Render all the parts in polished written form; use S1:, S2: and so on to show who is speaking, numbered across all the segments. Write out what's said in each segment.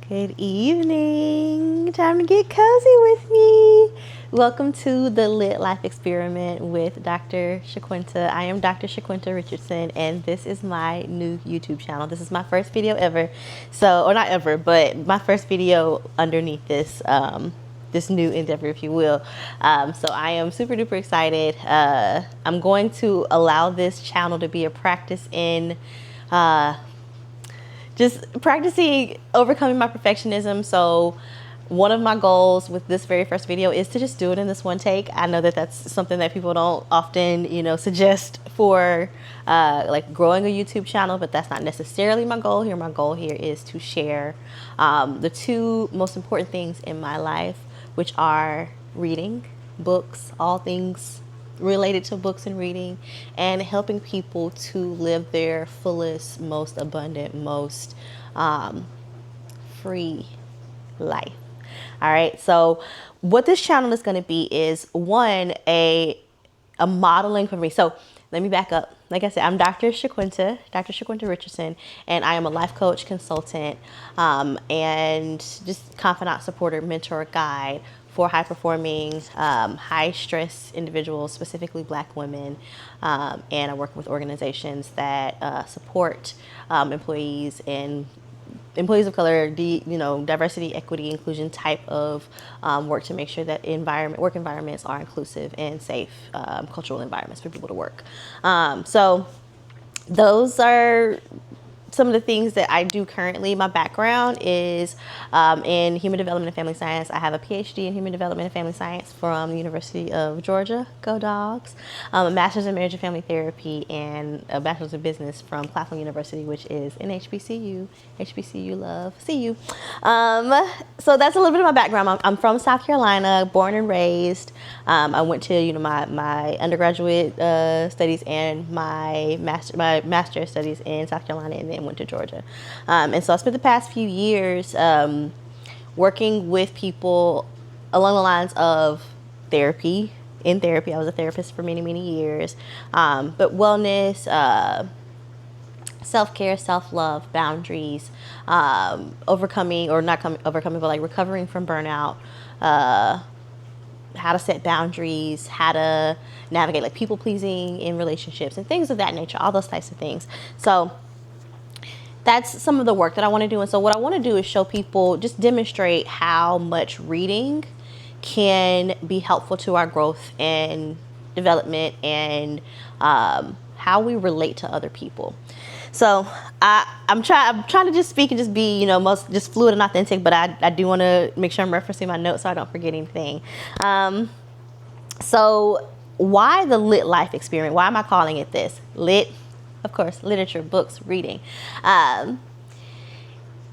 S1: Good evening. Time to get cozy with me. Welcome to the Lit Life Experiment with Dr. Shaquinta. I am Dr. Shaquinta Richardson, and this is my new YouTube channel. This is my first video ever. Or not ever, but my first video underneath this this new endeavor, if you will. So I am super duper excited. I'm going to allow this channel to be a practice in just practicing overcoming my perfectionism. So one of my goals with this very first video is to just do it in this one take. I know that that's something that people don't often, suggest for like growing a YouTube channel, but that's not necessarily my goal here. My goal here is to share the two most important things in my life, which are reading books, all things related to books and reading, and helping people to live their fullest, most abundant, most free life. All right, so what this channel is going to be is one, a modeling for me. So let me back up. Like I said, I'm Dr. Shaquinta Richardson, and I am a life coach, consultant, and just confidant, supporter, mentor, guide for high-performing, high-stress individuals, specifically Black women, and I work with organizations that support employees of color, diversity, equity, inclusion type of work to make sure that work environments are inclusive and safe cultural environments for people to work. So those are some of the things that I do currently. My background is in human development and family science. I have a PhD in human development and family science from the University of Georgia, go Dogs, a master's in marriage and family therapy, and a bachelor's of business from Claflin University, which is in HBCU. HBCU love, see you. So that's a little bit of my background. I'm from South Carolina, born and raised. I went to my undergraduate studies and my master's studies in South Carolina, and then went to Georgia. And so I spent the past few years working with people along the lines of therapy. In therapy, I was a therapist for many, many years. But wellness, self-care, self-love, boundaries, overcoming, but like recovering from burnout, how to set boundaries, how to navigate like people pleasing in relationships and things of that nature, all those types of things. So that's some of the work that I want to do. And so what I want to do is show people, just demonstrate how much reading can be helpful to our growth and development, and how we relate to other people. So I'm trying to just speak and just be, just fluid and authentic, but I do want to make sure I'm referencing my notes so I don't forget anything. So why the Lit Life Experiment? Why am I calling it this? Lit, of course, literature, books, reading. And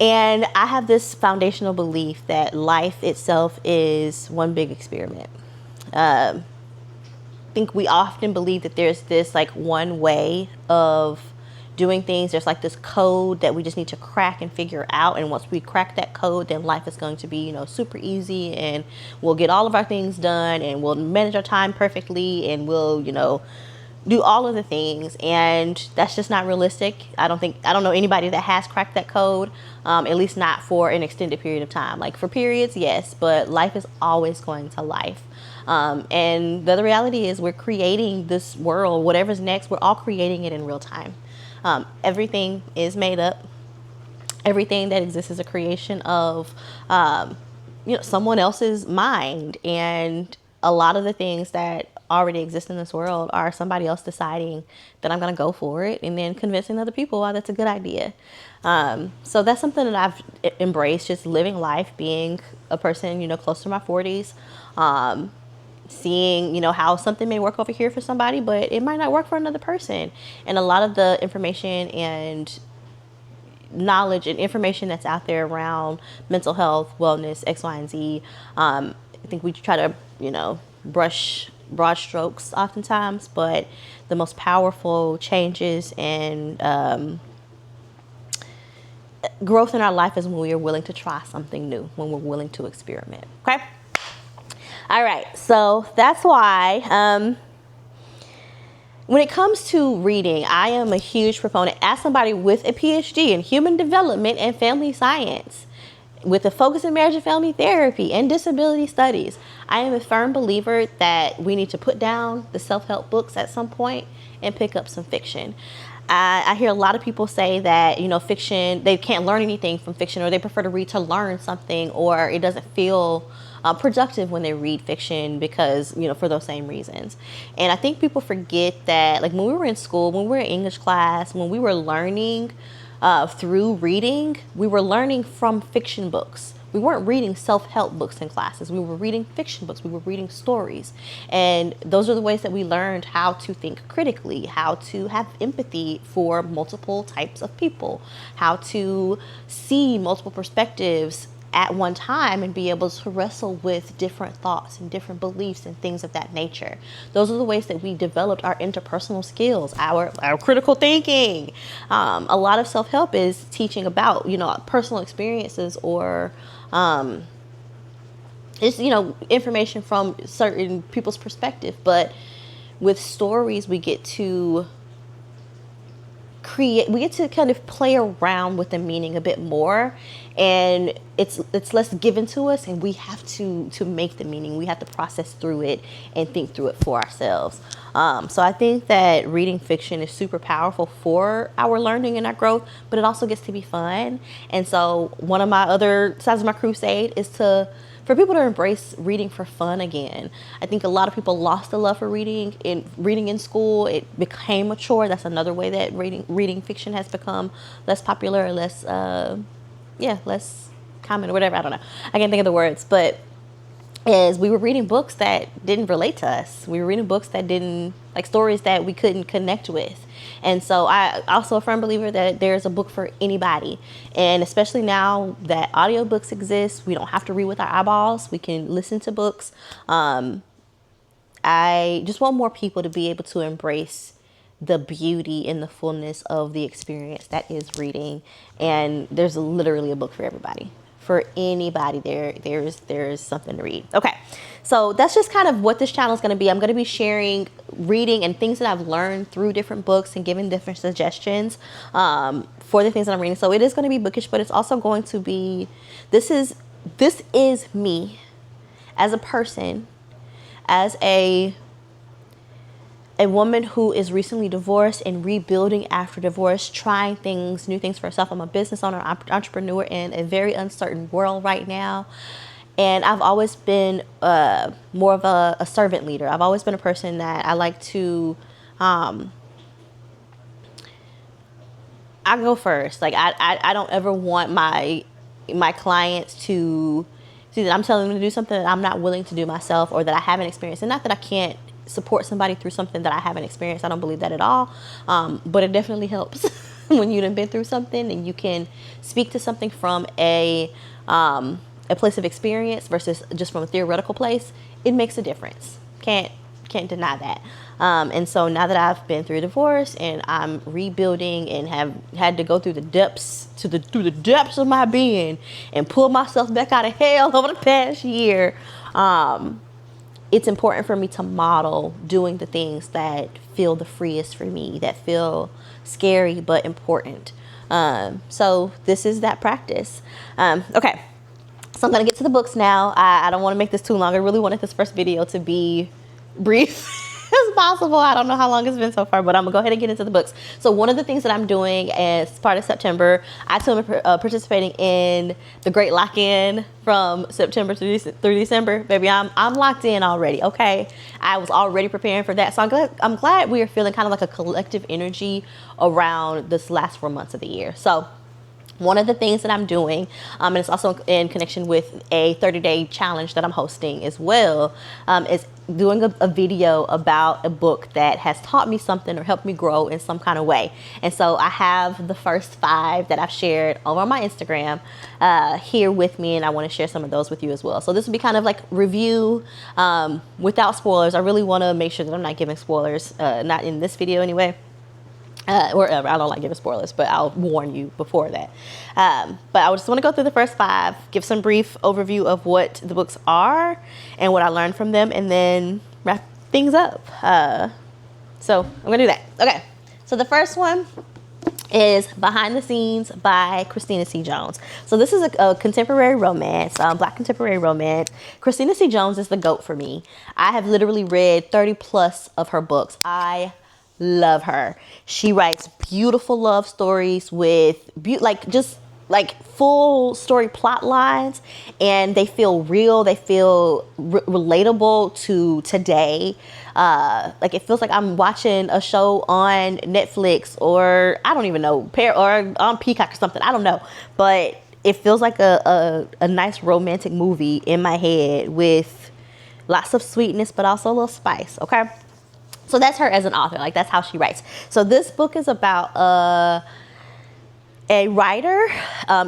S1: I have this foundational belief that life itself is one big experiment. I think we often believe that there's this like one way of doing things. There's like this code that we just need to crack and figure out, and once we crack that code, then life is going to be super easy, and we'll get all of our things done, and we'll manage our time perfectly, and we'll do all of the things. And that's just not realistic. I don't know anybody that has cracked that code, at least not for an extended period of time. Like for periods, yes, but life is always going to life. And the other reality is we're creating this world, whatever's next, we're all creating it in real time. Everything is made up. Everything that exists is a creation of, someone else's mind. And a lot of the things that already exist in this world are somebody else deciding that I'm going to go for it, and then convincing other people why that's a good idea. So that's something that I've embraced, just living life, being a person, close to my 40s, seeing, how something may work over here for somebody, but it might not work for another person. And a lot of the information and knowledge and information that's out there around mental health, wellness, X, Y, and Z, I think we try to, brush broad strokes oftentimes, but the most powerful changes and growth in our life is when we are willing to try something new, when we're willing to experiment. Okay? All right, so that's why when it comes to reading, I am a huge proponent, as somebody with a PhD in human development and family science. with a focus in marriage and family therapy and disability studies, I am a firm believer that we need to put down the self-help books at some point and pick up some fiction. I hear a lot of people say that, fiction, they can't learn anything from fiction, or they prefer to read to learn something, or it doesn't feel productive when they read fiction because, for those same reasons. And I think people forget that, like when we were in school, when we were in English class, when we were learning through reading, we were learning from fiction books. We weren't reading self-help books in classes. We were reading fiction books. We were reading stories. And those are the ways that we learned how to think critically, how to have empathy for multiple types of people, how to see multiple perspectives at one time and be able to wrestle with different thoughts and different beliefs and things of that nature. Those are the ways that we developed our interpersonal skills, our critical thinking. A lot of self-help is teaching about, personal experiences, or it's, information from certain people's perspective. But with stories, we get to kind of play around with the meaning a bit more, and it's less given to us, and we have to make the meaning. We have to process through it and think through it for ourselves. So I think that reading fiction is super powerful for our learning and our growth, but it also gets to be fun. And so one of my other sides of my crusade is for people to embrace reading for fun again. I think a lot of people lost the love for reading in school. It became a chore. That's another way that reading fiction has become less popular, or less common, or whatever. I don't know. I can't think of the words, but as we were reading books that didn't relate to us. We were reading books that didn't, like stories that we couldn't connect with. And so I also a firm believer that there's a book for anybody. And especially now that audiobooks exist, we don't have to read with our eyeballs. We can listen to books. I just want more people to be able to embrace the beauty and the fullness of the experience that is reading. And there's literally a book for everybody. For anybody, there's something to read. Okay, so that's just kind of what this channel is going to be. I'm going to be sharing reading and things that I've learned through different books and giving different suggestions for the things that I'm reading. So it is going to be bookish, but it's also going to be, this is me as a person, as a woman who is recently divorced and rebuilding after divorce, trying new things for herself. I'm a business owner, entrepreneur in a very uncertain world right now. And I've always been more of a servant leader. I've always been a person that I like to, I go first. Like I don't ever want my clients to see that I'm telling them to do something that I'm not willing to do myself, or that I haven't experienced. And not that I can't support somebody through something that I haven't experienced. I don't believe that at all. But it definitely helps when you've been through something and you can speak to something from a place of experience versus just from a theoretical place. It makes a difference. Can't deny that. And so now that I've been through a divorce and I'm rebuilding and have had to go through the depths through the depths of my being and pull myself back out of hell over the past year, it's important for me to model doing the things that feel the freest for me, that feel scary but important. So this is that practice. Okay, so I'm going to get to the books now. I don't want to make this too long. I really wanted this first video to be brief as possible. I don't know how long it's been so far, but I'm gonna go ahead and get into the books. So one of the things that I'm doing as part of September, I too am participating in the Great Lock-In from September through December. Baby, I'm locked in already. Okay, I was already preparing for that, so I'm glad we are feeling kind of like a collective energy around this last 4 months of the year. So one of the things that I'm doing, and it's also in connection with a 30-day challenge that I'm hosting as well, is doing a video about a book that has taught me something or helped me grow in some kind of way. And so I have the first 5 that I've shared over on my Instagram here with me, and I want to share some of those with you as well. So this will be kind of like review without spoilers. I really want to make sure that I'm not giving spoilers, not in this video anyway. Wherever. I don't like giving spoilers, but I'll warn you before that. But I just want to go through the first 5, give some brief overview of what the books are and what I learned from them, and then wrap things up. So I'm going to do that. Okay. So the first one is Behind the Scenes by Christina C. Jones. So this is a contemporary romance, Black contemporary romance. Christina C. Jones is the GOAT for me. I have literally read 30 plus of her books. I love her. She writes beautiful love stories with like full story plot lines, and they feel real. They feel relatable to today. Like it feels like I'm watching a show on Netflix, or I don't even know, or on Peacock or something. I don't know, but it feels like a nice romantic movie in my head with lots of sweetness, but also a little spice. Okay, so that's her as an author. Like that's how she writes. So this book is about a writer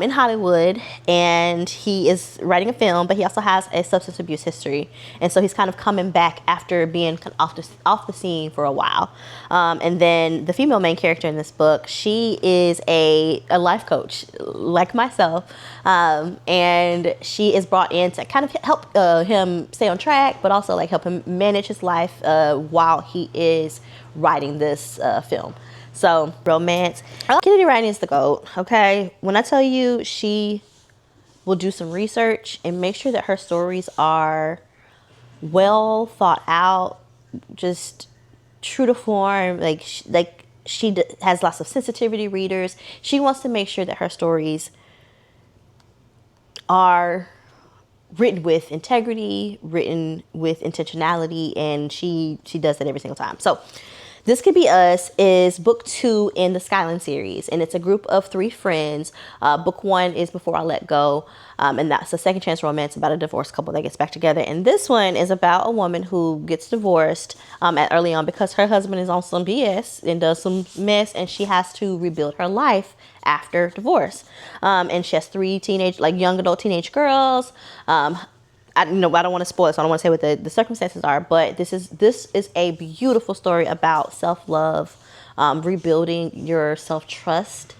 S1: in Hollywood, and he is writing a film, but he also has a substance abuse history, and so he's kind of coming back after being off the scene for a while. And then the female main character in this book, she is a life coach like myself, and she is brought in to kind of help him stay on track, but also like help him manage his life while he is writing this film. So, romance. Kennedy Wright is the GOAT, okay? When I tell you, she will do some research and make sure that her stories are well thought out, just true to form. She has lots of sensitivity readers. She wants to make sure that her stories are written with integrity, written with intentionality, and she does that every single time. So, This Could Be Us is book 2 in the Skyland series, and it's a group of 3 friends. Book 1 is Before I Let Go, and that's a second chance romance about a divorced couple that gets back together. And this one is about a woman who gets divorced early on because her husband is on some BS and does some mess, and she has to rebuild her life after divorce. And she has 3 young adult teenage girls. I don't want to spoil it, so I don't want to say what the circumstances are, but this is a beautiful story about self-love, rebuilding your self-trust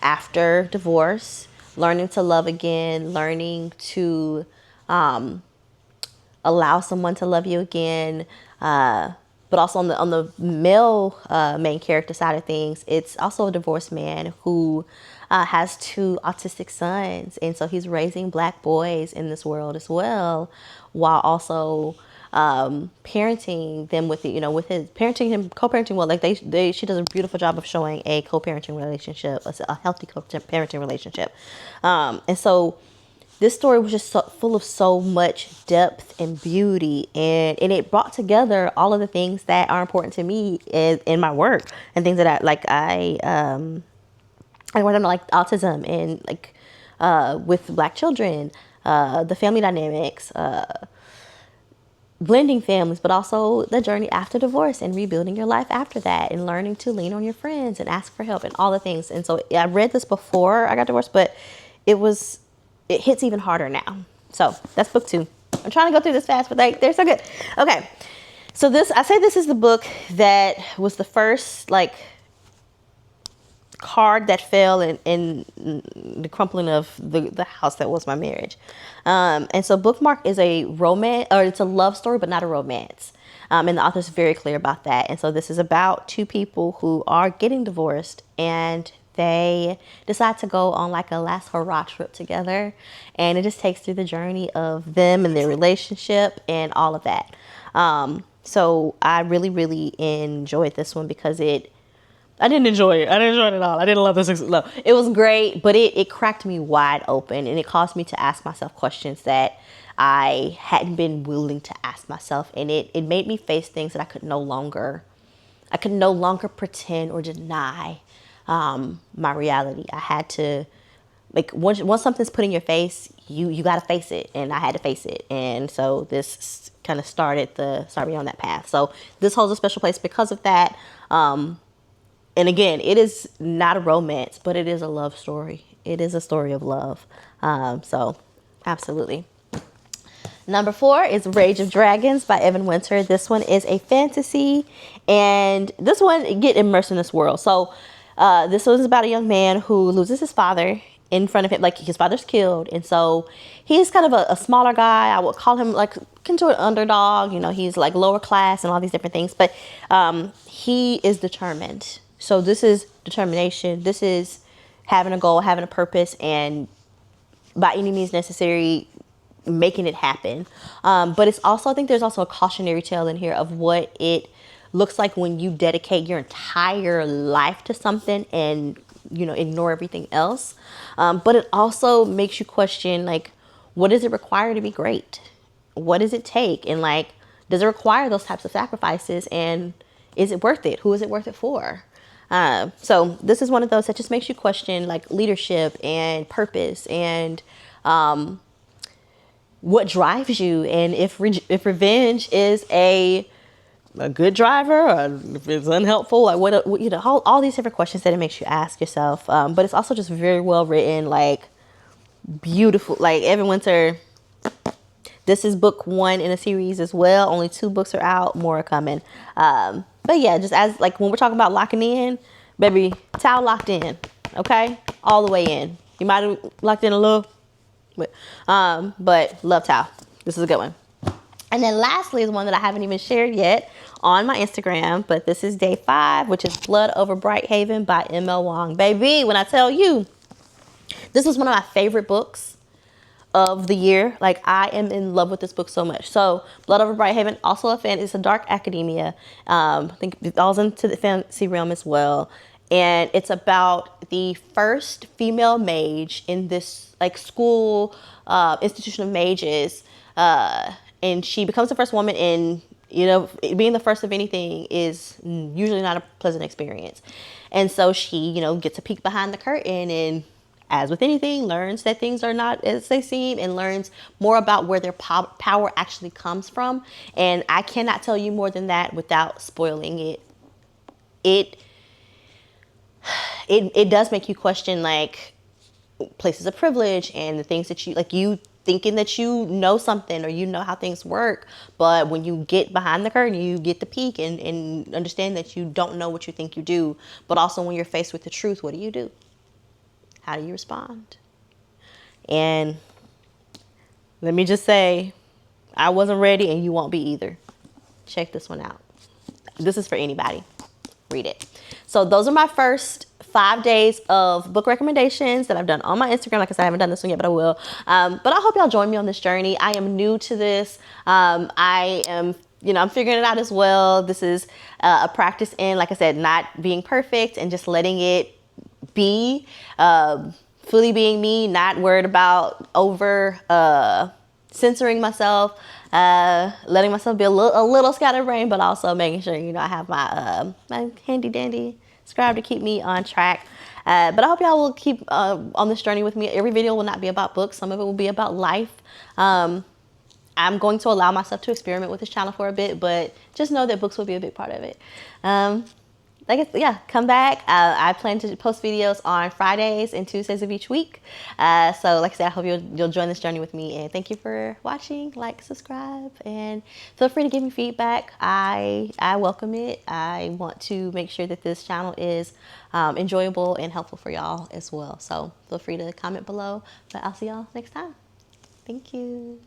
S1: after divorce, learning to love again, learning to allow someone to love you again. But also on the male main character side of things, it's also a divorced man who has 2 autistic sons, and so he's raising Black boys in this world as well, while also parenting them with his parenting him co-parenting well. Like she does a beautiful job of showing a co-parenting relationship, a healthy co-parenting relationship, and so this story was just full of so much depth and beauty, and it brought together all of the things that are important to me in my work, and things that I work on, like autism and with Black children, the family dynamics, blending families, but also the journey after divorce and rebuilding your life after that, and learning to lean on your friends and ask for help and all the things. And so I read this before I got divorced, but it hits even harder now. So that's book 2. I'm trying to go through this fast, but they're so good. Okay. So I say this is the book that was the first card that fell in the crumpling of the house that was my marriage. And so Bookmark is a romance, or it's a love story, but not a romance. And the author's very clear about that. And so this is about 2 people who are getting divorced, and they decide to go on a last hurrah trip together. And it just takes through the journey of them and their relationship and all of that. So I really, really enjoyed this one because I didn't enjoy it. I didn't enjoy it at all. I didn't love this. No, it was great, but it cracked me wide open, and it caused me to ask myself questions that I hadn't been willing to ask myself. And it made me face things that I could no longer pretend or deny my reality. I had to, once something's put in your face, you got to face it, and I had to face it. And so this kind of started me on that path. So this holds a special place because of that. And again, it is not a romance, but it is a love story. It is a story of love. So absolutely. Number 4 is Rage of Dragons by Evan Winter. This one is a fantasy, and this one, get immersed in this world. So this one is about a young man who loses his father in front of him. His father's killed, and so he's kind of a smaller guy. I would call him into an underdog. He's lower class and all these different things, but he is determined So this is determination. This is having a goal, having a purpose, and by any means necessary, making it happen. But it's also, I think there's also a cautionary tale in here of what it looks like when you dedicate your entire life to something and, you know, ignore everything else. But it also makes you question, like, what does it require to be great? What does it take? And like, does it require those types of sacrifices? And is it worth it? Who is it worth it for? So this is one of those that just makes you question like leadership and purpose and what drives you, and if revenge is a good driver, or if it's unhelpful, like what you know, all these different questions that it makes you ask yourself. But it's also just very well written, like beautiful. Like Evan Winter, this is book 1 in a series as well. Only 2 books are out, more are coming. But yeah, just as like when we're talking about locking in, baby, Tao locked in, okay, all the way in. You might have locked in a little, but love Tao. This is a good one. And then lastly is one that I haven't even shared yet on my Instagram, but this is day 5, which is Blood Over Brighthaven by M.L. Wong. Baby, when I tell you, this was one of my favorite books of the year. Like, I am in love with this book so much. So Blood Over Brighthaven, also a fan. It's a dark academia. I think it falls into the fantasy realm as well. And it's about the first female mage in this like school institution of mages. And she becomes the first woman, and you know, being the first of anything is usually not a pleasant experience. And so she, you know, gets a peek behind the curtain, and as with anything, learns that things are not as they seem, and learns more about where their power actually comes from. And I cannot tell you more than that without spoiling it. It does make you question like places of privilege and the things that you like, you thinking that you know something or you know how things work, but when you get behind the curtain, you get the peek and understand that you don't know what you think you do. But also when you're faced with the truth, what do? How do you respond? And let me just say, I wasn't ready, and you won't be either. Check this one out. This is for anybody. Read it. So those are my first 5 days of book recommendations that I've done on my Instagram. Like I said, I haven't done this one yet, but I will. But I hope y'all join me on this journey. I am new to this. I am, you know, I'm figuring it out as well. This is a practice in, like I said, not being perfect and just letting it be, fully being me, not worried about over censoring myself, letting myself be a little scatterbrained, but also making sure, you know, I have my handy dandy scribe to keep me on track. But I hope y'all will keep on this journey with me. Every video will not be about books. Some of it will be about life. I'm going to allow myself to experiment with this channel for a bit, but just know that books will be a big part of it. Yeah, come back. I plan to post videos on Fridays and Tuesdays of each week. So like I said, I hope you'll join this journey with me. And thank you for watching. Like, subscribe, and feel free to give me feedback. I welcome it. I want to make sure that this channel is enjoyable and helpful for y'all as well. So feel free to comment below. But I'll see y'all next time. Thank you.